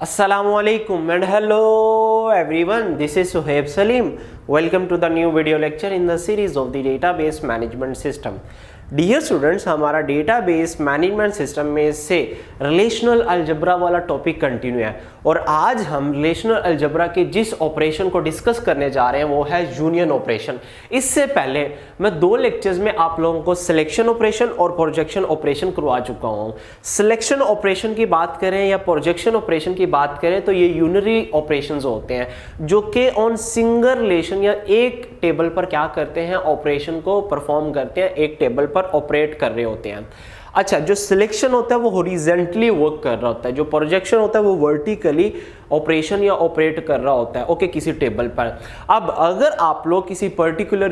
Assalamualaikum and hello everyone, this is Suhaib Salim. Welcome to the new video lecture in the series of the database management system. Dear students, हमारा database management system में से relational algebra वाला topic continue है और आज हम relational algebra के जिस ऑपरेशन को डिस्कस करने जा रहे हैं वो है यूनियन ऑपरेशन। इससे पहले मैं दो लेक्चर्स में आप लोगों को सिलेक्शन ऑपरेशन और प्रोजेक्शन ऑपरेशन करवा चुका हूँ। सिलेक्शन ऑपरेशन की बात करें या प्रोजेक्शन ऑपरेशन की बात करें तो ये यूनरी ऑपरेशन होते हैं जो कि ऑन सिंगल रिलेशन या एक टेबल पर क्या करते हैं, ऑपरेशन को परफॉर्म करते हैं, एक टेबल पर ऑपरेट कर रहे होते हैं। अच्छा, जो सिलेक्शन होता है वो हॉरिजॉन्टली वर्क कर रहा होता है, जो प्रोजेक्शन होता है वो वर्टिकली ऑपरेशन या ऑपरेट कर रहा होता है ओके किसी टेबल पर। अब अगर आप लोग किसी पर्टिकुलर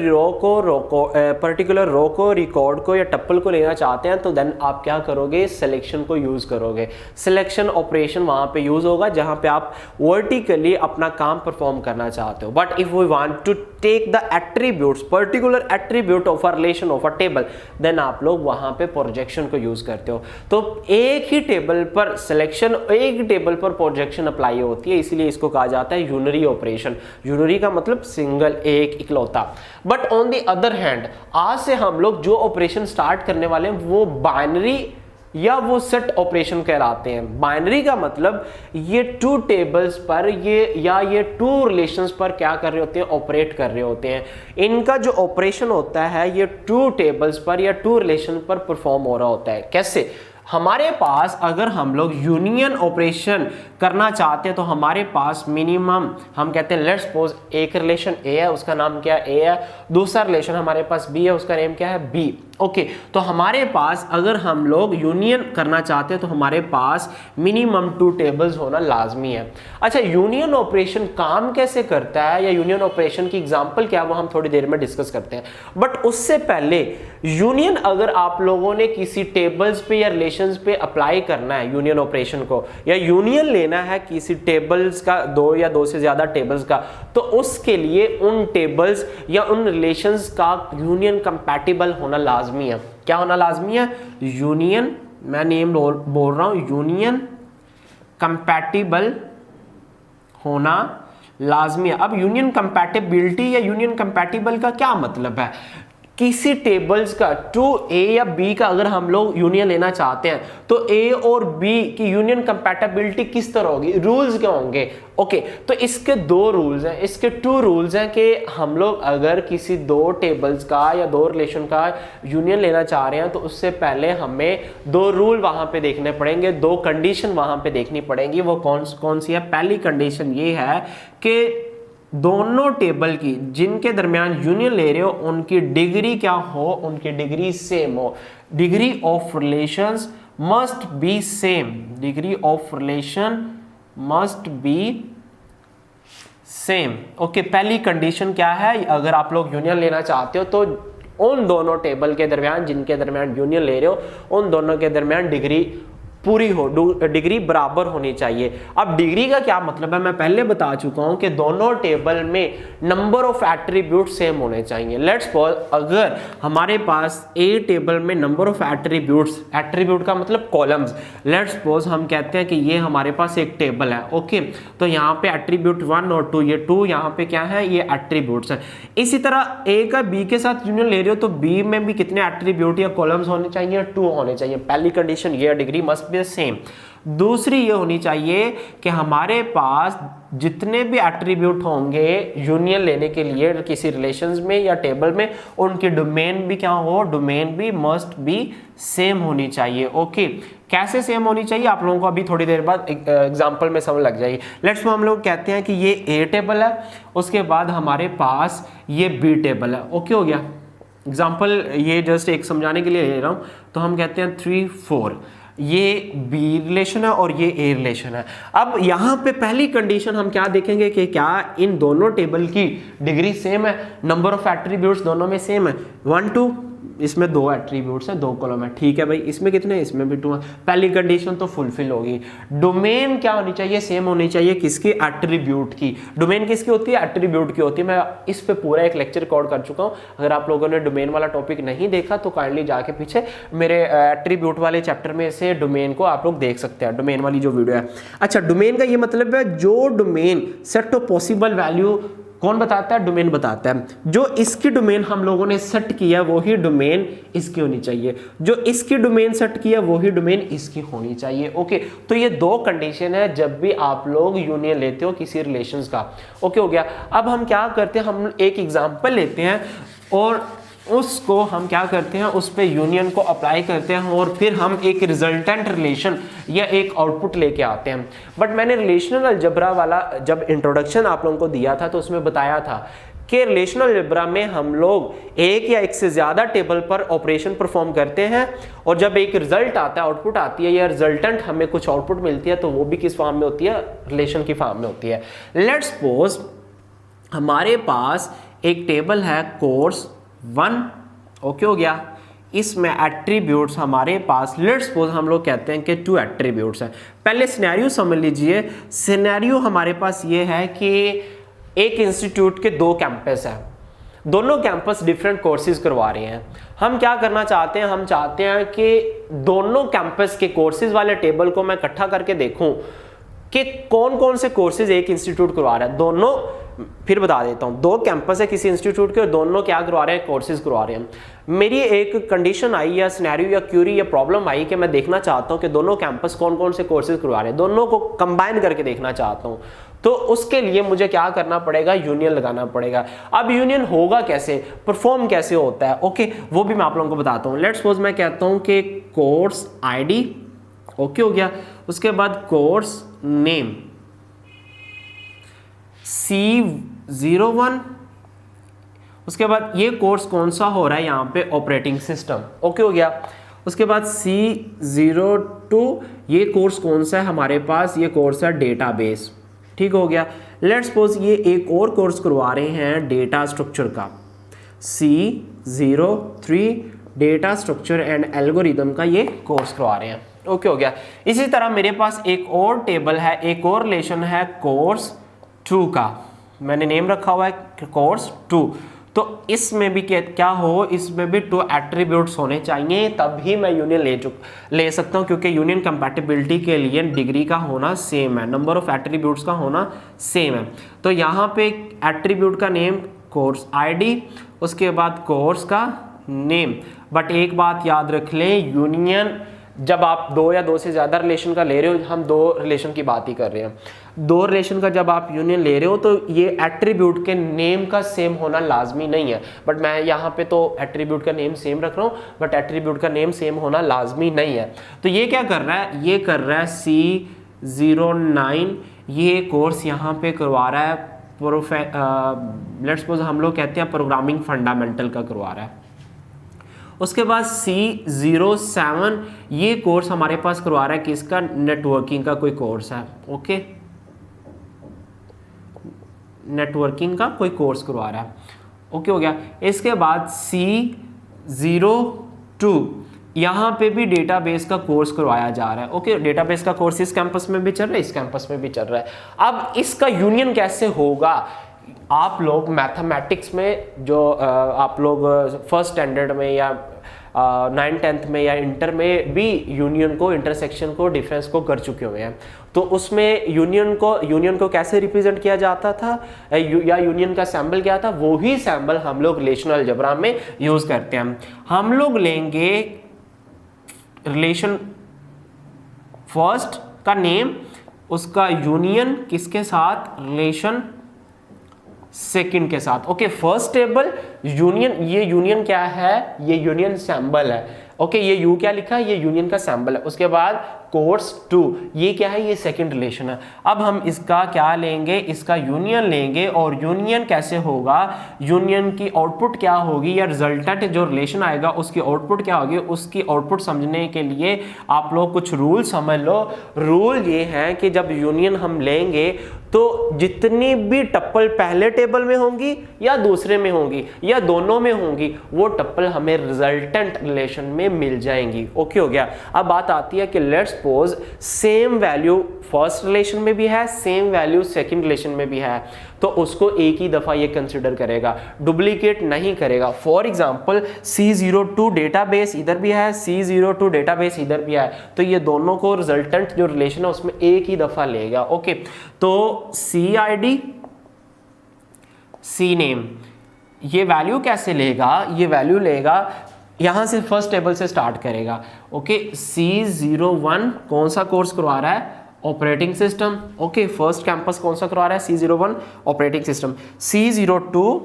रो को रिकॉर्ड को या टप्पल को लेना चाहते हैं तो देन आप क्या करोगे, सिलेक्शन को यूज करोगे। सिलेक्शन ऑपरेशन वहां पे यूज होगा जहां पे आप वर्टिकली अपना काम परफॉर्म करना चाहते हो। But if we want to take the attributes, particular attribute of a relation of a table, then आप लोग वहां पे प्रोजेक्शन को यूज करते हो। तो एक ही टेबल पर सिलेक्शन, एक टेबल पर प्रोजेक्शन अप्लाई होती है, इसलिए इसको कहा जाता है यूनरी ऑपरेशन। यूनरी का मतलब सिंगल, एक, इकलौता। But on the other hand आज से हम लोग जो ऑपरेशन स्टार्ट करने वाले हैं वो बाइनरी या वो सेट ऑपरेशन कहलाते हैं। बाइनरी का मतलब ये टू टेबल्स पर ये टू रिलेशंस पर क्या कर रहे होते हैं, ऑपरेट कर रहे होते हैं। इनका जो ऑपरेशन होता है ये टू टेबल्स पर या टू रिलेशन पर परफॉर्म हो रहा होता है। कैसे? हमारे पास अगर हम लोग यूनियन ऑपरेशन करना चाहते हैं तो हमारे पास मिनिमम हम कहते हैं लेट्स सपोज एक रिलेशन ए है, उसका नाम क्या है, ए है। दूसरा रिलेशन हमारे पास बी है, उसका नेम क्या है, बी। ओके, तो हमारे पास अगर हम लोग यूनियन करना चाहते हैं तो हमारे पास मिनिमम टू टेबल्स होना लाजमी है। अच्छा, यूनियन ऑपरेशन काम कैसे करता है या यूनियन ऑपरेशन की एग्जांपल क्या है वो हम थोड़ी देर में डिस्कस करते हैं। बट उससे पहले यूनियन अगर आप लोगों ने किसी टेबल्स पे या रिलेशंस पे अप्लाई करना है यूनियन ऑपरेशन को, या यूनियन लेना है किसी टेबल्स का, दो या दो से ज्यादा टेबल्स का, तो उसके लिए उन टेबल्स या उन रिलेशंस का यूनियन कंपैटिबल होना लाजमी है। क्या होना लाजमी है? यूनियन, मैं नेम बोल रहा हूं, यूनियन कंपैटिबल होना लाजमी है। अब यूनियन कंपैटिबिलिटी या यूनियन कंपैटिबल का क्या मतलब है? किसी टेबल्स का टू ए या बी का अगर हम लोग यूनियन लेना चाहते हैं तो ए और बी की यूनियन कंपैटिबिलिटी किस तरह होगी, रूल्स क्या होंगे? ओके, तो इसके दो रूल्स हैं, इसके टू रूल्स हैं कि हम लोग अगर किसी दो टेबल्स का या दो रिलेशन का यूनियन लेना चाह रहे हैं तो उससे पहले हमें दो रूल वहां पे देखने पड़ेंगे, दो कंडीशन वहां पे देखनी पड़ेंगी। वो कौन सी है? पहली कंडीशन ये है कि दोनों टेबल की जिनके दरमियान यूनियन ले रहे हो उनकी डिग्री क्या हो, उनकी डिग्री सेम हो। Degree of relations must be same, degree of relation must be same. Okay, पहली कंडीशन क्या है? अगर आप लोग यूनियन लेना चाहते हो तो उन दोनों टेबल के दरमियान जिनके दरमियान यूनियन ले रहे हो उन दोनों के दरमियान डिग्री पूरी हो, डिग्री बराबर होनी चाहिए। अब डिग्री का क्या मतलब है मैं पहले बता चुका हूं कि दोनों टेबल में नंबर ऑफ एट्रीब्यूट सेम होने चाहिए। लेट्स सपोज अगर हमारे पास ए टेबल में नंबर ऑफ एट्रीब्यूट्स, एट्रीब्यूट का मतलब कॉलम्स, लेट्स सपोज हम कहते हैं कि ये हमारे पास एक टेबल है। ओके, तो यहाँ पे एट्रीब्यूट 1 और 2, ये 2 यहाँ पे क्या है, ये एट्रीब्यूट्स है। इसी तरह ए का बी के साथ यूनियन ले रहे हो तो बी में भी कितने एट्रीब्यूट या कॉलम्स होने चाहिए, 2 होने चाहिए। पहली कंडीशन ये, डिग्री मस्ट सेम। दूसरी ये होनी चाहिए कि हमारे पास जितने भी एट्रीब्यूट होंगे यूनियन लेने के लिए किसी रिलेशंस में या टेबल में, उनकी डोमेन भी क्या हो, डोमेन भी मस्ट बी सेम होनी चाहिए। ओके, कैसे सेम होनी चाहिए आप लोगों को अभी थोड़ी देर बाद एग्जांपल में समझ लग जाएगी। लेट्स हम लोग कहते हैं कि ये ए टेबल है, उसके बाद हमारे पास ये बी टेबल है। ओके, हो गया एग्जांपल, ये जस्ट एक समझाने के लिए ले रहा हूं। तो हम कहते हैं 3, 4, ये बी रिलेशन है और ये ए रिलेशन है। अब यहाँ पे पहली कंडीशन हम क्या देखेंगे कि क्या इन दोनों टेबल की डिग्री सेम है, नंबर ऑफ एट्रीब्यूट्स दोनों में सेम है, 1 2 इसमें 2 एट्रीब्यूट्स हैं, 2 कॉलम है, ठीक है भाई। इसमें कितने, इसमें भी 2 है। पहली कंडीशन तो फुलफिल होगी। डोमेन क्या होनी चाहिए, सेम होनी चाहिए किसकी, एट्रीब्यूट की। डोमेन किसकी होती है, एट्रीब्यूट की होती है। मैं इस पे पूरा एक लेक्चर रिकॉर्ड कर चुका हूँ, अगर आप लोगों ने डोमेन वाला टॉपिक नहीं देखा तो काइंडली जाके पीछे मेरे एट्रीब्यूट वाले चैप्टर में से डोमेन को आप लोग देख सकते हैं, डोमेन वाली जो वीडियो है। अच्छा, डोमेन का ये मतलब है जो domain set of possible value कौन बताता है, डोमेन बताता है। जो इसकी डोमेन हम लोगों ने सेट किया वही डोमेन इसकी होनी चाहिए, जो इसकी डोमेन सेट किया वही डोमेन इसकी होनी चाहिए। ओके, तो ये 2 कंडीशन है जब भी आप लोग यूनियन लेते हो किसी रिलेशंस का। ओके हो गया। अब हम क्या करते हैं, हम एक एग्जांपल लेते हैं और उसको हम क्या करते हैं, उस पे यूनियन को अप्लाई करते हैं और फिर हम एक रिजल्टेंट रिलेशन या एक आउटपुट लेके आते हैं। बट मैंने रिलेशनल अलजेब्रा वाला जब इंट्रोडक्शन आप लोगों को दिया था तो उसमें बताया था कि रिलेशनल अलजेब्रा में हम लोग एक या एक से ज़्यादा टेबल पर ऑपरेशन परफॉर्म करते हैं और जब एक रिजल्ट आता है, आउटपुट आती है या रिजल्टेंट हमें कुछ आउटपुट मिलती है तो वो भी किस फॉर्म में होती है, रिलेशन की फॉर्म में होती है। लेट्स सपोज हमारे पास एक टेबल है कोर्स 1, ओके हो गया। इसमें एट्रीब्यूट्स हमारे पास, लेट्स सपोज हम लोग कहते हैं कि 2 एट्रीब्यूट्स हैं। पहले सिनेरियो समझ लीजिए। सिनेरियो हमारे पास ये है कि एक इंस्टीट्यूट के 2 कैंपस हैं, दोनों कैंपस डिफरेंट कोर्सेज करवा रहे हैं। हम क्या करना चाहते हैं, हम चाहते हैं कि दोनों कैंपस के कोर्सेज वाले टेबल को मैं इकट्ठा करके देखूं कि कौन कौन से कोर्सेज एक इंस्टीट्यूट करवा रहा है। दोनों, फिर बता देता हूँ, 2 कैंपस है किसी इंस्टीट्यूट के और दोनों क्या करवा रहे हैं, कोर्सेज करवा रहे हैं। मेरी एक कंडीशन आई या सिनेरियो या क्यूरी या प्रॉब्लम आई कि मैं देखना चाहता हूँ कि दोनों कैंपस कौन कौन से कोर्सेज करवा रहे हैं, दोनों को कंबाइन करके देखना चाहता हूँ। तो उसके लिए मुझे क्या करना पड़ेगा, यूनियन लगाना पड़ेगा। अब यूनियन होगा कैसे, परफॉर्म कैसे होता है, ओके वो भी मैं आप लोगों को बताता हूँ। लेट्स सपोज मैं कहता हूँ कि कोर्स आईडी, ओके हो गया। उसके बाद कोर्स नेम C01, उसके बाद ये कोर्स कौन सा हो रहा है यहाँ पे, ऑपरेटिंग सिस्टम, ओके हो गया। उसके बाद C02, ये कोर्स कौन सा है हमारे पास, ये कोर्स है डेटाबेस, ठीक हो गया। लेट्स सपोज ये एक और कोर्स करवा रहे हैं डेटा स्ट्रक्चर का, C03, data structure and algorithm का ये कोर्स करवा रहे हैं, ओके हो गया। इसी तरह मेरे पास एक और टेबल है, एक और रिलेशन है कोर्स 2 का, मैंने नेम रखा हुआ है कोर्स 2। तो इसमें भी क्या हो, इसमें भी 2 एट्रीब्यूट्स होने चाहिए, तभी मैं यूनियन ले सकता हूँ, क्योंकि यूनियन कंपैटिबिलिटी के लिए डिग्री का होना सेम है, नंबर ऑफ एट्रीब्यूट्स का होना सेम है। तो यहाँ पे एट्रीब्यूट का नेम कोर्स आईडी, उसके बाद कोर्स का नेम। बट एक बात याद रख लें, यूनियन जब आप 2 या 2 से ज़्यादा रिलेशन का ले रहे हो, हम 2 रिलेशन की बात ही कर रहे हैं, 2 रिलेशन का जब आप यूनियन ले रहे हो तो ये एट्रीब्यूट के नेम का सेम होना लाजमी नहीं है। बट मैं यहाँ पे तो एट्रीब्यूट का नेम सेम रख रहा हूँ, बट एट्रीब्यूट का नेम सेम होना लाजमी नहीं है। तो ये क्या कर रहा है, ये कर रहा है C09, ये कोर्स यहाँ पे करवा रहा है लेट्स सपोज हम लोग कहते हैं प्रोग्रामिंग फंडामेंटल का करवा रहा है। उसके बाद C07, ये कोर्स हमारे पास करवा रहा है किसका, नेटवर्किंग का कोई कोर्स है, ओके, नेटवर्किंग का कोई कोर्स करवा रहा है, ओके हो गया। इसके बाद C02, यहाँ पे भी डेटाबेस का कोर्स करवाया जा रहा है, ओके। डेटाबेस का कोर्स इस कैंपस में भी चल रहा है, इस कैंपस में भी चल रहा है। अब इसका यूनियन कैसे होगा, आप लोग मैथमेटिक्स में जो आप लोग फर्स्ट स्टैंडर्ड में या 9th-10th में या इंटर में भी यूनियन को, इंटरसेक्शन को, डिफरेंस को कर चुके हुए हैं। तो उसमें यूनियन को कैसे रिप्रेजेंट किया जाता था या यूनियन का सैम्बल क्या था, वो ही सैम्बल हम लोग रिलेशनल अलजेब्रा में यूज करते हैं। हम लोग लेंगे रिलेशन फर्स्ट का नेम, उसका यूनियन किसके साथ, रिलेशन सेकंड के साथ, ओके। फर्स्ट टेबल यूनियन, ये यूनियन क्या है, ये यूनियन सैम्बल है, ओके। ये यू क्या लिखा है, ये यूनियन का सैम्बल है। उसके बाद कोर्स 2, ये क्या है, ये सेकंड रिलेशन है। अब हम इसका क्या लेंगे, इसका यूनियन लेंगे, और यूनियन कैसे होगा, यूनियन की आउटपुट क्या होगी, या रिजल्टेंट जो रिलेशन आएगा उसकी आउटपुट क्या होगी, उसकी आउटपुट समझने के लिए आप लोग कुछ रूल समझ लो। रूल ये है कि जब यूनियन हम लेंगे तो जितनी भी टप्पल पहले टेबल में होंगी या दूसरे में होंगी या दोनों में होंगी, वो टप्पल हमें रिजल्टेंट रिलेशन में मिल जाएंगी। ओके हो गया। अब बात आती है कि let's suppose same value first relation में भी है, सेम वैल्यू सेकंड रिलेशन में भी है, तो उसको एक ही दफा ये कंसिडर करेगा, डुप्लीकेट नहीं करेगा। फॉर एग्जांपल C02 डेटाबेस इधर भी है, C02 डेटाबेस इधर भी है, तो ये दोनों को रिजल्टेंट जो रिलेशन है उसमें एक ही दफा लेगा। ओके, तो CID CNAME ये वैल्यू कैसे लेगा, ये वैल्यू लेगा यहां से फर्स्ट टेबल से स्टार्ट करेगा। ओके, C01 कौन सा कोर्स करवा रहा है, operating system. Okay, first campus कौन सा करवा रहा है, C01 ऑपरेटिंग सिस्टम। C02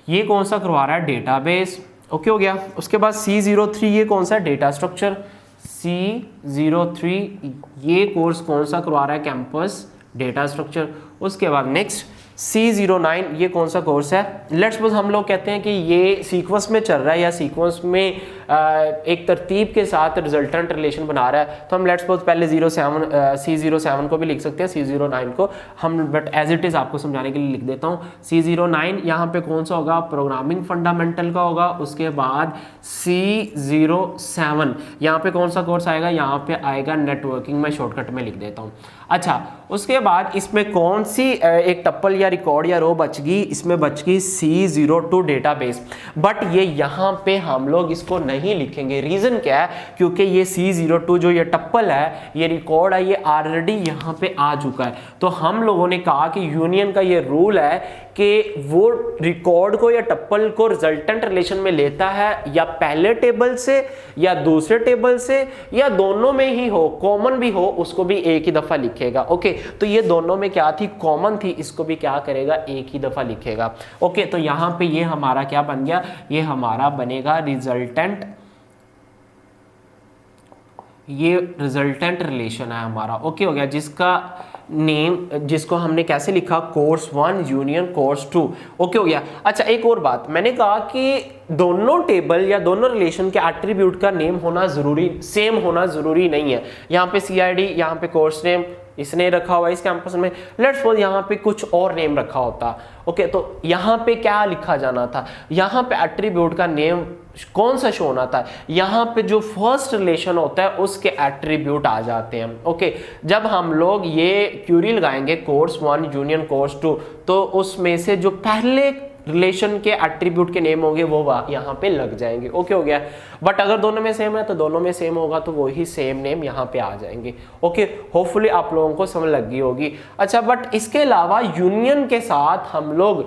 ये कौन सा करवा रहा है, डेटाबेस। ओके हो गया। उसके बाद C03 ये कौन सा, डेटा स्ट्रक्चर। C03 ये कोर्स कौन सा करवा रहा है, कैंपस डेटा स्ट्रक्चर। उसके बाद नेक्स्ट C09 ये कौन सा कोर्स है, लेट्स सपोज हम लोग कहते हैं कि ये सीक्वेंस में चल रहा है या सीक्वेंस में एक तरतीब के साथ रिजल्टेंट रिलेशन बना रहा है, तो हम लेट्स सपोज पहले C07 को भी लिख सकते हैं, C09 को हम, बट एज इट इज़ आपको समझाने के लिए लिख देता हूँ। C09 यहाँ पे कौन सा होगा, प्रोग्रामिंग फंडामेंटल का होगा। उसके बाद C07 यहाँ पे कौन सा कोर्स आएगा, यहाँ पे आएगा नेटवर्किंग, मैं शॉर्टकट में लिख देता हूँ। अच्छा, उसके बाद इसमें कौन सी एक टप्पल या रिकॉर्ड या रो बच गई, इसमें बच गई C02 डेटाबेस, बट ये यहाँ पे हम लोग इसको नहीं लिखेंगे। रीजन क्या है, क्योंकि ये C02 जो ये टप्पल है, ये रिकॉर्ड है, ये ऑलरेडी यहाँ पे आ चुका है। तो हम लोगों ने कहा कि यूनियन का ये रूल है कि वो रिकॉर्ड को या टप्पल को रिजल्टेंट रिलेशन में लेता है, या पहले टेबल से या दूसरे टेबल से या दोनों में ही हो, कॉमन भी हो, उसको भी एक ही दफा लिखेगा। ओके, तो ये दोनों में क्या थी, कॉमन थी, इसको भी क्या करेगा, एक ही दफा लिखेगा। ओके, तो यहां पे ये हमारा क्या बन गया, ये हमारा बनेगा रिजल्टेंट, ये रिजल्टेंट रिलेशन है हमारा। ओके हो गया, जिसका नेम, जिसको हमने कैसे लिखा, कोर्स 1 यूनियन कोर्स 2। ओके हो गया। अच्छा, एक और बात, मैंने कहा कि दोनों टेबल या दोनों रिलेशन के एट्रीब्यूट का नेम होना जरूरी, सेम होना जरूरी नहीं है। यहाँ पे CID, यहाँ पे कोर्स नेम इसने रखा हुआ है इस कैंपस में, लेट्स सपोज यहाँ पे कुछ और नेम रखा होता। ओके, तो यहाँ पे क्या लिखा जाना था, यहाँ पे एट्रीब्यूट का नेम कौन सा शो होना था, यहाँ पे जो फर्स्ट रिलेशन होता है उसके एट्रीब्यूट आ जाते हैं। ओके, जब हम लोग ये क्यूरी लगाएंगे कोर्स 1 यूनियन कोर्स 2, तो उसमें से जो पहले रिलेशन के एट्रीब्यूट के नेम होंगे वो यहाँ पे लग जाएंगे। ओके हो गया। बट अगर दोनों में सेम है तो दोनों में सेम होगा, तो वही सेम नेम यहाँ पे आ जाएंगे। ओके, होपफुली आप लोगों को समझ लग गई होगी। अच्छा, बट इसके अलावा यूनियन के साथ हम लोग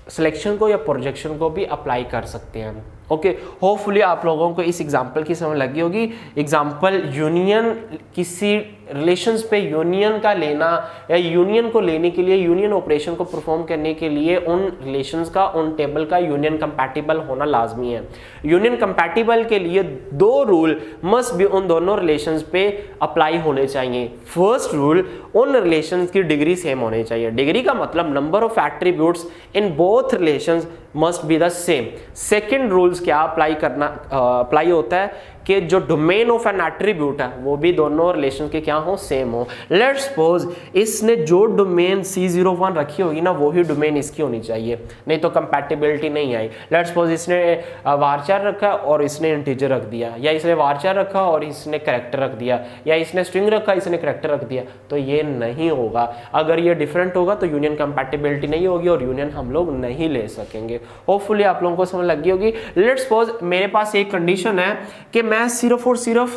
सिलेक्शन को या प्रोजेक्शन को भी अप्लाई कर सकते हैं। ओके, होपफुली आप लोगों को इस एग्जांपल की समझ लगी होगी। एग्जांपल यूनियन, किसी रिलेशंस पे यूनियन का लेना या यूनियन को लेने के लिए, यूनियन ऑपरेशन को परफॉर्म करने के लिए उन रिलेशंस का, उन टेबल का यूनियन कंपैटिबल होना लाजमी है। यूनियन कंपैटिबल के लिए 2 रूल मस्ट भी उन दोनों रिलेशंस पे अप्लाई होने चाहिए। फर्स्ट रूल, उन रिलेशंस की डिग्री सेम होनी चाहिए। डिग्री का मतलब number of attributes in both relations must be the same. Second rules क्या अप्लाई होता है कि जो डोमेन ऑफ एन एट्रीब्यूट है वो भी दोनों रिलेशन के क्या हो, सेम हो। लेट्स सपोज इसने जो डोमेन C01 रखी होगी ना, वही डोमेन इसकी होनी चाहिए, नहीं तो कंपैटिबिलिटी नहीं आई। लेट्स सपोज इसने वारचार रखा और इसने इंटीजर रख दिया, या इसने वारचार रखा और इसने कैरेक्टर रख दिया, या इसने स्ट्रिंग रखा इसने कैरेक्टर रख दिया, तो ये नहीं होगा। अगर ये डिफरेंट होगा तो यूनियन कंपैटिबिलिटी नहीं होगी और यूनियन हम लोग नहीं ले सकेंगे। होपफुली आप लोगों को समझ लगी होगी। लेट्स सपोज मेरे पास एक कंडीशन है कि मैं सिर्फ और सिर्फ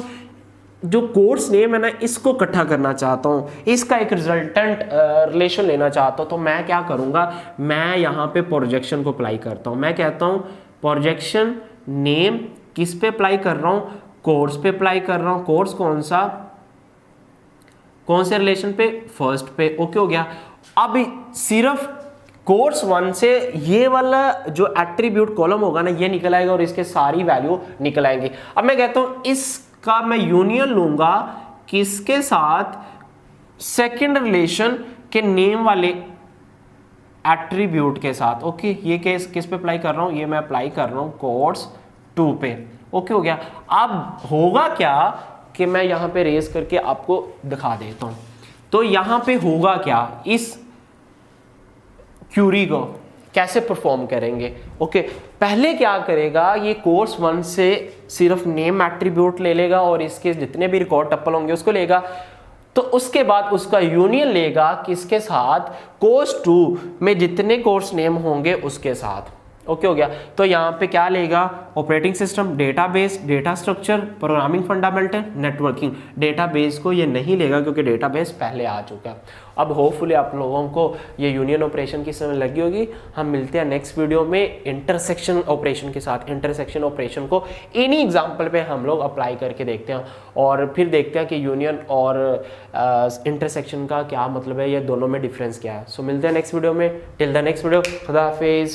जो कोर्स नेम है ना, इसको इकट्ठा करना चाहता हूँ, इसका एक रिजल्टेंट रिलेशन लेना चाहता हूँ, तो मैं क्या करूँगा, मैं यहाँ पे प्रोजेक्शन को अप्लाई करता हूँ। मैं कहता हूँ प्रोजेक्शन नेम किस पे अप्लाई कर रहा हूँ, कोर्स पे अप्लाई कर रहा हूँ। कोर्स कौन सा, कौन से रिलेशन पे, फर्स्ट पे। ओके हो गया। अब सिर्फ कोर्स 1 से ये वाला जो एट्रीब्यूट कॉलम होगा ना, ये निकल आएगा और इसके सारी वैल्यू निकल आएंगे। अब मैं कहता हूँ इस का मैं यूनियन लूंगा किसके साथ, सेकंड रिलेशन के नेम वाले एट्रीब्यूट के साथ। ओके, ये केस किस पे अप्लाई कर रहा हूं, ये मैं अप्लाई कर रहा हूं कोर्स 2 पे। ओके हो गया। अब होगा क्या कि मैं यहां पे रेज करके आपको दिखा देता हूं। तो यहां पे होगा क्या, इस क्यूरी को कैसे परफॉर्म करेंगे। ओके, पहले क्या करेगा, ये कोर्स 1 से सिर्फ नेम एट्रीब्यूट ले लेगा और इसके जितने भी रिकॉर्ड टप्पल होंगे उसको लेगा। तो उसके बाद उसका यूनियन लेगा किसके साथ, कोर्स 2 में जितने कोर्स नेम होंगे उसके साथ। ओके हो गया। तो यहाँ पे क्या लेगा, operating system, database, data structure, programming fundamental, networking. Database को ये नहीं लेगा क्योंकि डेटाबेस पहले आ चुका है। अब होपफुली आप लोगों को ये यूनियन ऑपरेशन की समझ लगी होगी। हम मिलते हैं नेक्स्ट वीडियो में इंटरसेक्शन ऑपरेशन के साथ। इंटरसेक्शन ऑपरेशन को इन्हीं एग्जाम्पल पे हम लोग अप्लाई करके देखते हैं और फिर देखते हैं कि यूनियन और इंटरसेक्शन का क्या मतलब है, ये दोनों में डिफरेंस क्या है। सो मिलते हैं नेक्स्ट वीडियो में। टिल द नेक्स्ट वीडियो, खुदा हाफिज़।